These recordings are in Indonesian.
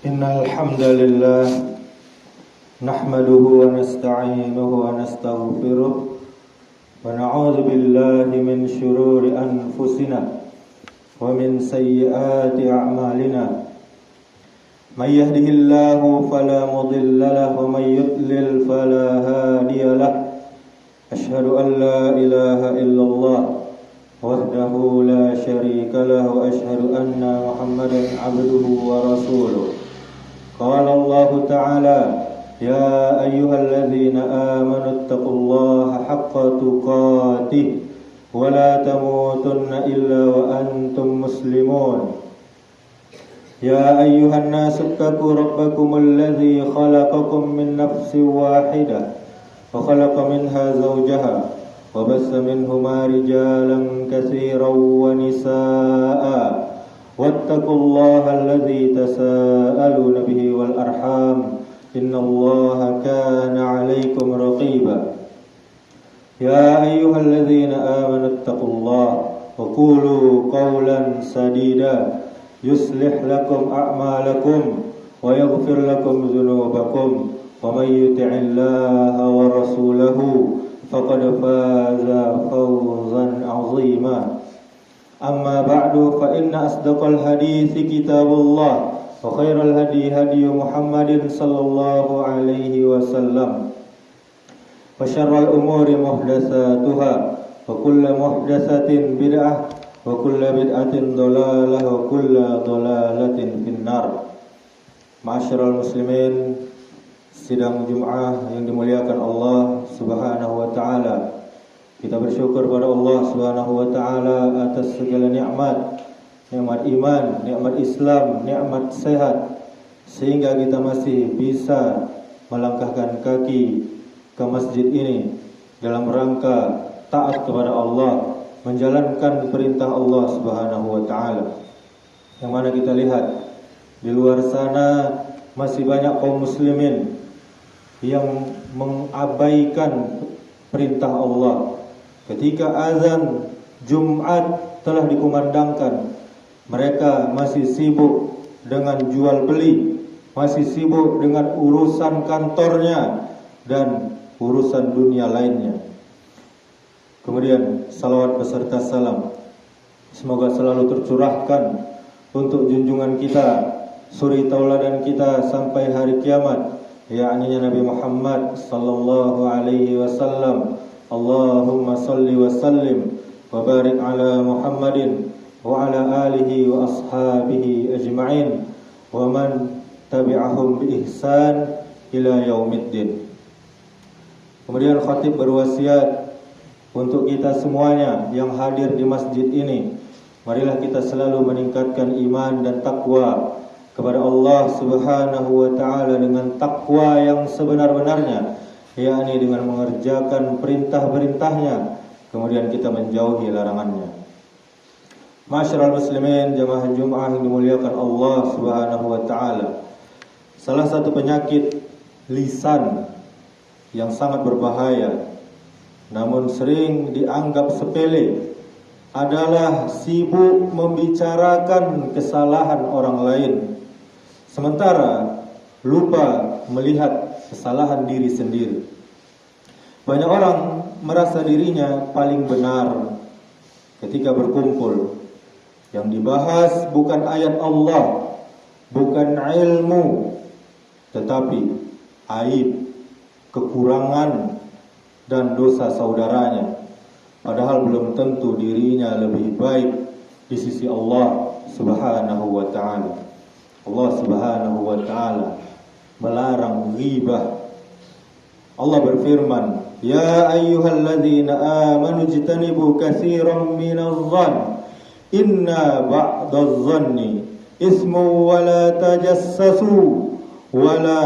Innal hamdalillah nahmaduhu wa nasta'inuhu wa nastaghfiruh wa na'udzu billahi min shururi anfusina wa min sayyiati a'malina. May yahdihillahu fala mudilla lahu wa may yudlil fala hadiya lahu. Ashhadu an la ilaha illallah wahdahu la syarika lahu wa ashhadu anna Muhammadan 'abduhu wa rasuluh. Qala Allah Ta'ala, ya ayyuhalladzina amanu taqullaha haqqa tuqatih wa la tamutunna illa wa antum muslimun. Ya ayyuhan nasu ittaqu rabbakumul ladzi khalaqakum min nafsin wahidah wa khalaqa minha zawjaha wa bassa minhuma rijalan katsiran wa nisaa'a. Wattaqullaha alladzi tasaaluna bihi wal arham innallaha kana 'alaikum raqiba. Ya ayyuhalladzina amanu taqullaha wa qulu qawlan sadida yuslih lakum a'malakum wa yaghfir lakum dhunubakum wa may yuti'illaha wa rasulahu faqad faza fawzan 'azima. Amma ba'du fa inna asdaqal hadithi kitabullah wa khairal hadi hadi Muhammadin sallallahu alaihi wasallam wa syarral umuri muhdatsatuha wa kullu muhdatsatin bid'ah wa kullu bid'atin dhalalah wa kullu dhalalatin finnar. Ma'asyiral muslimin, sidang Jumat yang dimuliakan Allah Subhanahu wa taala. Kita bersyukur pada Allah Subhanahu wa taala atas segala nikmat, nikmat iman, nikmat Islam, nikmat sehat, sehingga kita masih bisa melangkahkan kaki ke masjid ini dalam rangka taat kepada Allah, menjalankan perintah Allah Subhanahu wa taala. Yang mana kita lihat di luar sana masih banyak kaum muslimin yang mengabaikan perintah Allah. Ketika azan Jumat telah dikumandangkan, mereka masih sibuk dengan jual beli, masih sibuk dengan urusan kantornya dan urusan dunia lainnya. Kemudian salawat beserta salam semoga selalu tercurahkan untuk junjungan kita, suri tauladan kita sampai hari kiamat, yakni Nabi Muhammad sallallahu alaihi wasallam. Allahumma salli wa sallim wa barik ala Muhammadin wa ala alihi wa ashabihi ajma'in wa man tabi'ahum bi ihsan ila yaumiddin. Kemudian khatib berwasiat untuk kita semuanya yang hadir di masjid ini, marilah kita selalu meningkatkan iman dan takwa kepada Allah Subhanahu wa taala dengan takwa yang sebenar-benarnya, yakni dengan mengerjakan perintah-perintahnya, kemudian kita menjauhi larangannya. Ma'asyiral muslimin, jamaah Jumat yang dimuliakan Allah Subhanahu wa taala. Salah satu penyakit lisan yang sangat berbahaya namun sering dianggap sepele adalah sibuk membicarakan kesalahan orang lain, sementara lupa melihat kesalahan diri sendiri. Banyak orang merasa dirinya paling benar ketika berkumpul. Yang dibahas bukan ayat Allah, bukan ilmu, tetapi aib, kekurangan, dan dosa saudaranya. Padahal belum tentu dirinya lebih baik di sisi Allah Subhanahu wa ta'ala. Allah Subhanahu wa ta'ala melarang ghibah. Allah berfirman, ya ayyuhalladzina amanu jtanibu katsiran minadh-dhann inna ba'dadh-dhanni ismu wa la tajassasu wa la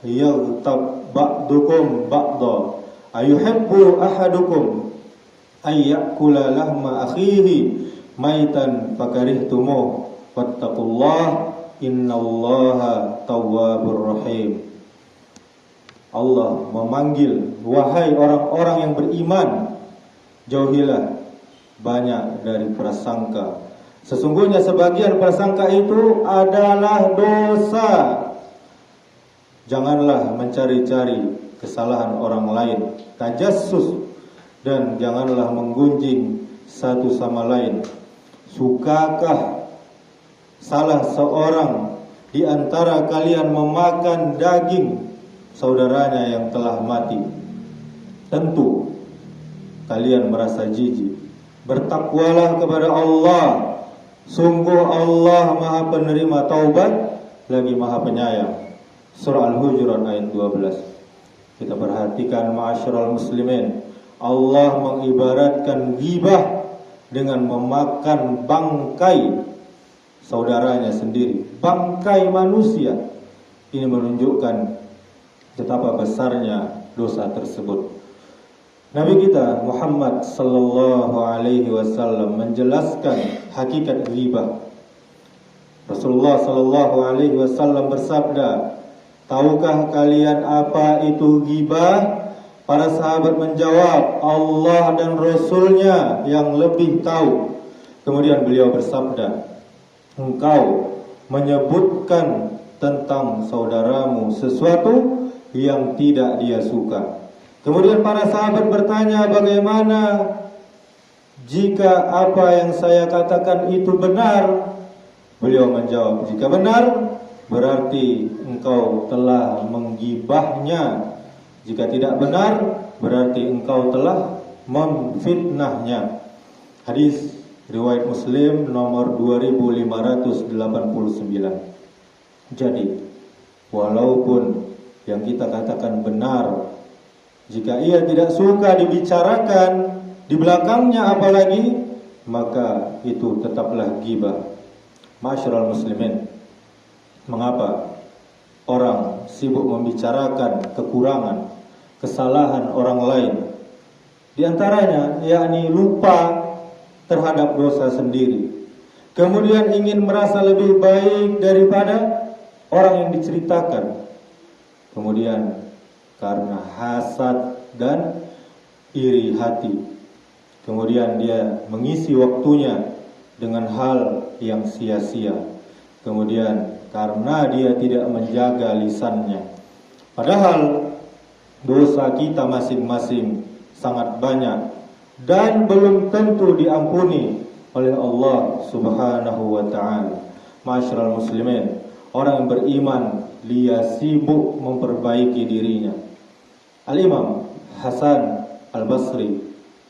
yaghtab ba'dukum ba'dha ayuhibbu ahadukum ay ya'kula lahma akhihi maitan fakarihtumuh wattaqullaha innallaha tawwabur rahim. Allah memanggil, wahai orang-orang yang beriman, jauhilah banyak dari prasangka, Sesungguhnya sebagian prasangka itu adalah dosa. Janganlah mencari-cari kesalahan orang lain, tajassus, dan janganlah menggunjing satu sama lain. Sukakah salah seorang di antara kalian memakan daging saudaranya yang telah mati? Tentu kalian merasa jijik. Bertakwalah kepada Allah. Sungguh Allah Maha Penerima taubat lagi Maha Penyayang. Surah Al-Hujurat ayat 12. Kita perhatikan ma'asyiral muslimin, Allah mengibaratkan ghibah dengan memakan bangkai saudaranya sendiri, bangkai manusia. Ini menunjukkan betapa besarnya dosa tersebut. Nabi kita Muhammad sallallahu alaihi wasallam menjelaskan hakikat ghibah. Rasulullah sallallahu alaihi wasallam bersabda, "Tahukah kalian apa itu ghibah?" Para sahabat menjawab, "Allah dan Rasulnya yang lebih tahu." Kemudian beliau bersabda, "Engkau menyebutkan tentang saudaramu sesuatu yang tidak dia suka." Kemudian para sahabat bertanya, "Bagaimana jika apa yang saya katakan itu benar?" Beliau menjawab, "Jika benar, berarti engkau telah menggibahnya. Jika tidak benar, berarti engkau telah memfitnahnya." Hadis riwayat Muslim nomor 2589. Jadi, walaupun yang kita katakan benar, jika ia tidak suka dibicarakan di belakangnya apalagi, maka itu tetaplah ghibah. Ma'asyiral muslimin, mengapa orang sibuk membicarakan kekurangan, kesalahan orang lain? Di antaranya yakni lupa terhadap dosa sendiri. Kemudian ingin merasa lebih baik daripada orang yang diceritakan. Kemudian karena hasad dan iri hati, kemudian dia mengisi waktunya dengan hal yang sia-sia. Kemudian karena dia tidak menjaga lisannya. Padahal dosa kita masing-masing sangat banyak dan belum tentu diampuni oleh Allah Subhanahu wa taala. Ma'asyiral muslimin, orang yang beriman dia sibuk memperbaiki dirinya. Al-Imam Hasan Al-Basri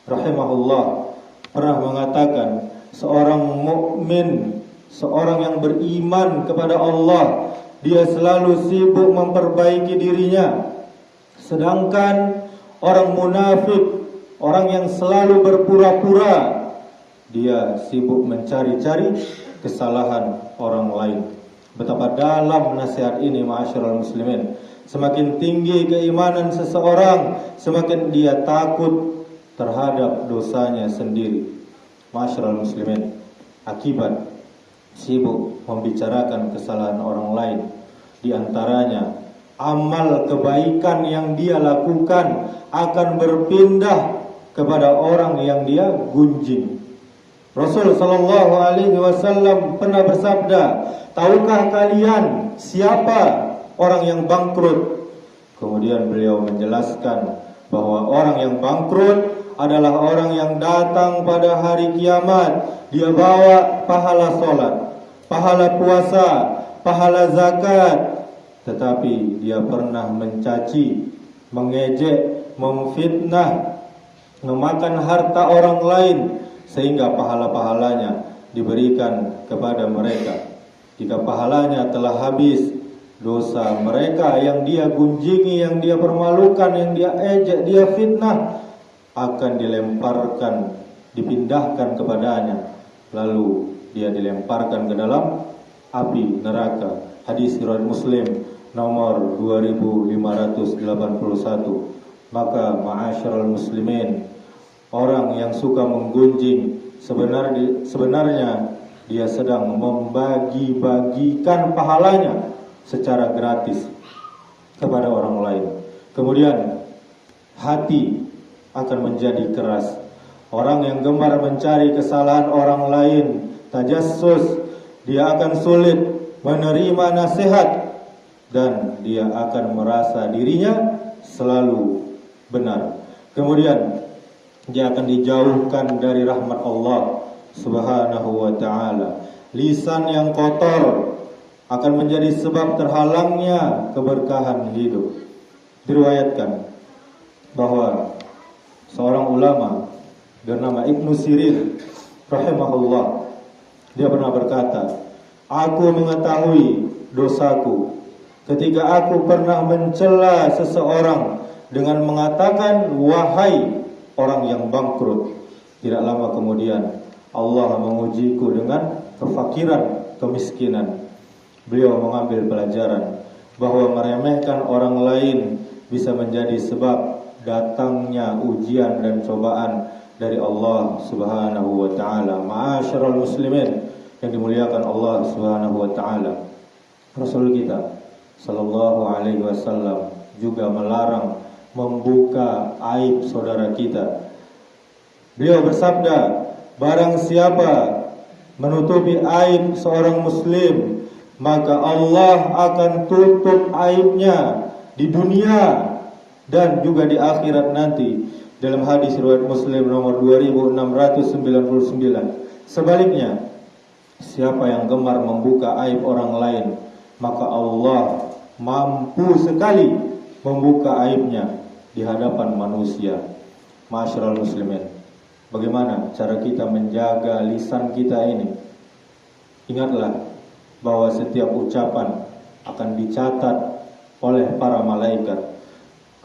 rahimahullah pernah mengatakan, seorang mukmin, seorang yang beriman kepada Allah, dia selalu sibuk memperbaiki dirinya. Sedangkan orang munafik, orang yang selalu berpura-pura, dia sibuk mencari-cari kesalahan orang lain. Betapa dalam nasihat ini, ma'asyiral muslimin. Semakin tinggi keimanan seseorang, semakin dia takut terhadap dosanya sendiri. Ma'asyiral muslimin, akibat sibuk membicarakan kesalahan orang lain, di antaranya amal kebaikan yang dia lakukan akan berpindah kepada orang yang dia gunjing. Rasul sallallahu alaihi wasallam pernah bersabda, "Tahukah kalian siapa orang yang bangkrut?" Kemudian beliau menjelaskan bahwa orang yang bangkrut adalah orang yang datang pada hari kiamat, dia bawa pahala sholat, pahala puasa, pahala zakat, tetapi dia pernah mencaci, mengejek, memfitnah, memakan harta orang lain, sehingga pahala-pahalanya diberikan kepada mereka. Jika pahalanya telah habis, dosa mereka yang dia gunjingi, yang dia permalukan, yang dia ejek, dia fitnah, akan dilemparkan, dipindahkan kepadanya, lalu dia dilemparkan ke dalam api neraka. Hadis riwayat Muslim nomor 2581. Maka ma'asyiral muslimin, orang yang suka menggunjing sebenarnya dia sedang membagi-bagikan pahalanya secara gratis kepada orang lain. Kemudian hati akan menjadi keras. Orang yang gemar mencari kesalahan orang lain tajassus, dia akan sulit menerima nasihat, dan dia akan merasa dirinya selalu benar. Kemudian dia akan dijauhkan dari rahmat Allah Subhanahu wa ta'ala. Lisan yang kotor akan menjadi sebab terhalangnya keberkahan hidup. Diriwayatkan bahwa seorang ulama bernama Ibnu Sirin rahimahullah, dia pernah berkata, aku mengetahui dosaku ketika aku pernah mencela seseorang dengan mengatakan wahai orang yang bangkrut. Tidak lama kemudian Allah mengujiku dengan kefakiran, kemiskinan. Beliau mengambil pelajaran bahwa meremehkan orang lain bisa menjadi sebab datangnya ujian dan cobaan dari Allah Subhanahu wa ta'ala. Ma'asyiral muslimin yang dimuliakan Allah Subhanahu wa ta'ala, Rasul kita sallallahu alaihi wasallam juga melarang membuka aib saudara kita. Beliau bersabda, barang siapa menutupi aib seorang muslim, maka Allah akan tutup aibnya di dunia dan juga di akhirat nanti. Dalam hadis riwayat Muslim nomor 2699. Sebaliknya, siapa yang gemar membuka aib orang lain, maka Allah mampu sekali membuka aibnya di hadapan manusia. Ma'asyiral muslimin, bagaimana cara kita menjaga lisan kita ini? Ingatlah bahwa setiap ucapan akan dicatat oleh para malaikat.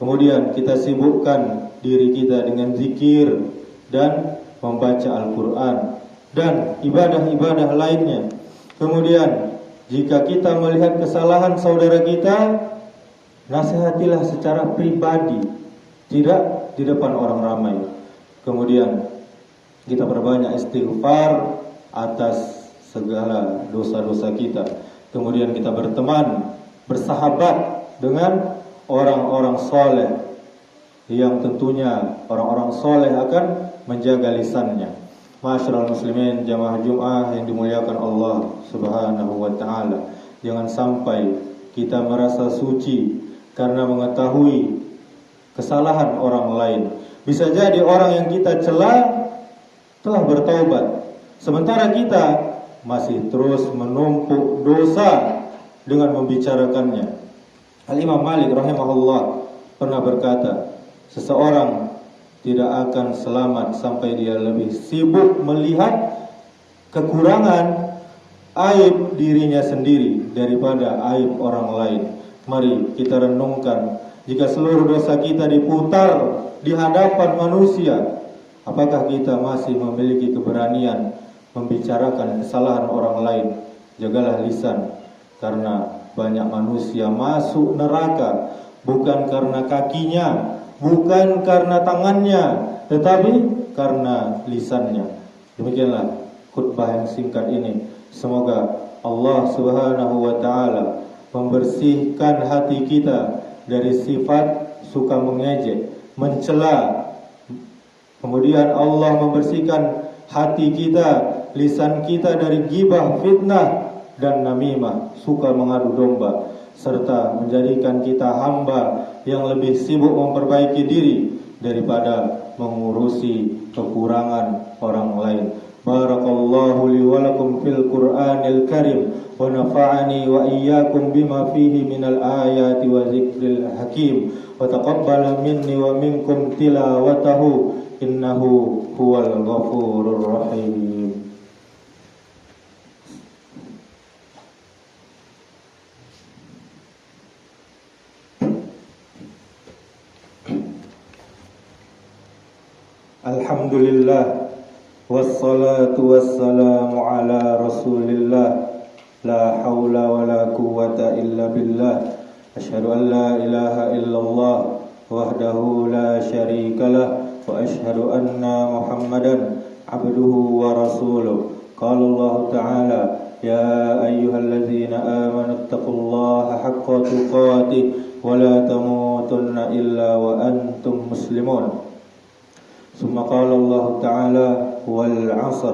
Kemudian kita sibukkan diri kita dengan zikir dan membaca Al-Quran dan ibadah-ibadah lainnya. Kemudian jika kita melihat kesalahan saudara kita, nasihatilah secara pribadi, tidak di depan orang ramai. Kemudian kita perbanyak istighfar atas segala dosa-dosa kita. Kemudian kita berteman, bersahabat dengan orang-orang soleh, yang tentunya orang-orang soleh akan menjaga lisannya. Ma'asyiral muslimin jamaah Jum'ah yang dimuliakan Allah Subhanahu wa ta'ala, jangan sampai kita merasa suci karena mengetahui kesalahan orang lain. Bisa jadi orang yang kita cela telah bertaubat, sementara kita masih terus menumpuk dosa dengan membicarakannya. Al-Imam Malik rahimahullah pernah berkata, seseorang tidak akan selamat sampai dia lebih sibuk melihat kekurangan aib dirinya sendiri daripada aib orang lain. Mari kita renungkan, jika seluruh dosa kita diputar di hadapan manusia, apakah kita masih memiliki keberanian membicarakan kesalahan orang lain? Jagalah lisan, karena banyak manusia masuk neraka bukan karena kakinya, bukan karena tangannya, tetapi karena lisannya. Demikianlah khutbah yang singkat ini. Semoga Allah Subhanahu wa ta'ala membersihkan hati kita dari sifat suka mengejek, mencela. Kemudian Allah membersihkan hati kita, lisan kita dari ghibah, fitnah, dan namimah, suka mengadu domba, serta menjadikan kita hamba yang lebih sibuk memperbaiki diri daripada mengurusi kekurangan orang lain. Barakallahu li wa lakum fil Qur'anil Karim wa nafa'ani wa iyyakum bima fihi minal ayati wa zikril hakim wa taqabbala minni wa minkum tilawatahu innahu huwal ghafurur rahim. Alhamdulillah, wassalatu wassalamu ala rasulillah, la hawla wa la quwwata illa billah. Asyhadu an la ilaha illallah wahdahu la syarika lah, wa asyhadu anna Muhammadan abduhu wa rasuluh. Qala Allah ta'ala, ya ayyuhalladzina amanu taqullaha haqqa tuqatih wa la tamutunna illa wa antum muslimun. Summa qala Allah ta'ala, wal 'asr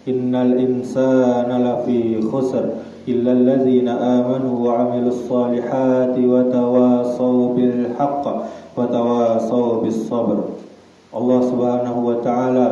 innal insana lafi khusr illa alladzina amanu wa 'amilus solihati wa tawasaw bil haqq wa tawasaw bis sabr. Allah Subhanahu wa taala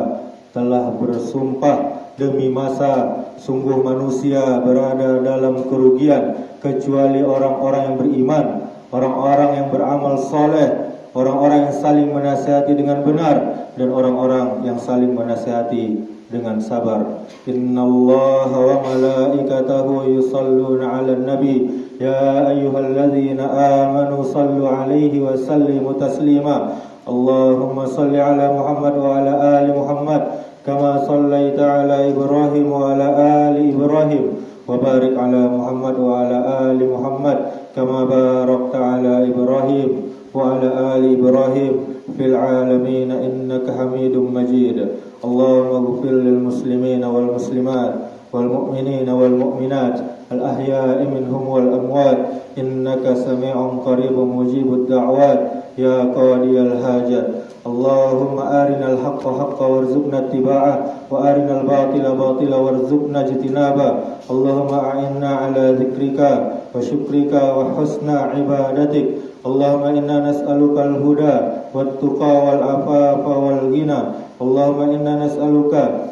telah bersumpah demi masa sungguh manusia berada dalam kerugian kecuali orang-orang yang beriman, orang-orang yang beramal soleh, orang-orang yang saling menasihati dengan benar, dan orang-orang yang saling menasihati dengan sabar. Innallaha wa malaikatahu yusalluna 'alan nabi ya ayyuhalladzina amanu sallu 'alaihi wa sallimu taslima. Allahumma salli 'ala Muhammad wa 'ala ali Muhammad kama sallaita 'ala Ibrahim wa 'ala ali Ibrahim wa barik 'ala Muhammad wa 'ala ali Muhammad kama barakta 'ala Ibrahim wa 'ala ali Ibrahim fil 'alamin innaka Hamidum Majid. Allahumma ighfir lil muslimina wal muslimat wal mu'minina wal mu'minat al ahya'i minhum wal amwat innaka sami'un qaribun mujibud da'wat ya qadiyal hajat. Allahumma arinal haqqa haqqa warzuqna ittiba'ah wa arinal batila batila warzuqna ijtinaba. Allahumma a'inna ala dzikrika wa syukrika wa husna ibadatik. Allahumma inna nas'aluka al-huda wat-tuqa wal-afafa wal-ghina. Allahumma inna nas'aluka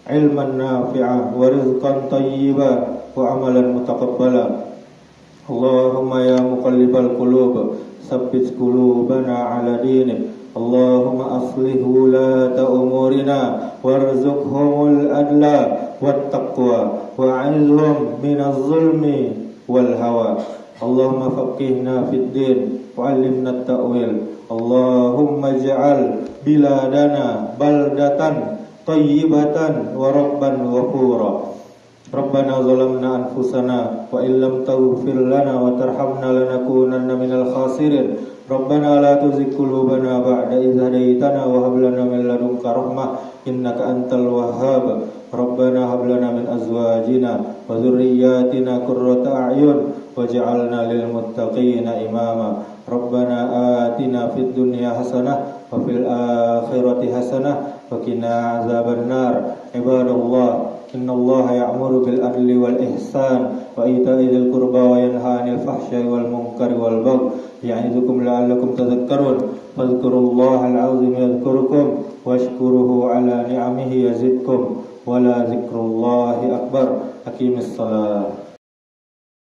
ilman nafi'a wa rizqan tayyiba wa amalan mutaqabbala. Allahumma ya muqallibal qulub tsabbit qulubana ala dinik. Allahumma aslih wulata umurina warzuqhumul adla wat taqwa wa'izhum minaz zulmi wal hawa. Allahumma faqihna fid din wa 'allimna at-ta'wil. Allahumma ij'al biladana baldatan tayyibatan wa rabban ghafura. Rabbana zalamna anfusana wa illam taghfir lana wa tarhamna lanakunanna minal khasirin. Rabbana la tuzigh qulubana ba'da idh hadaytana wa hab lana min ladunka rahmah innaka antal wahhab. Rabbana hab lana min azwajina wa dhurriyyatina qurrata a'yun waj'alna lil muttaqina imama. Rabbana atina fid dunya hasanah wa fil akhirati hasanah wa qina azabannar. Ibadallah, innallaha ya'muru bil adli wal ihsan wa ita'i dzil qurba wa yanha 'anil fahsya'i wal munkari wal baghi ya'idukum la'allakum tadhakkarun. Fadhkurullaha al-'azim yadhkurukum washkuruhu 'ala ni'amihi yazidkum wa la dzikrullahi akbar. Aqimis shalah.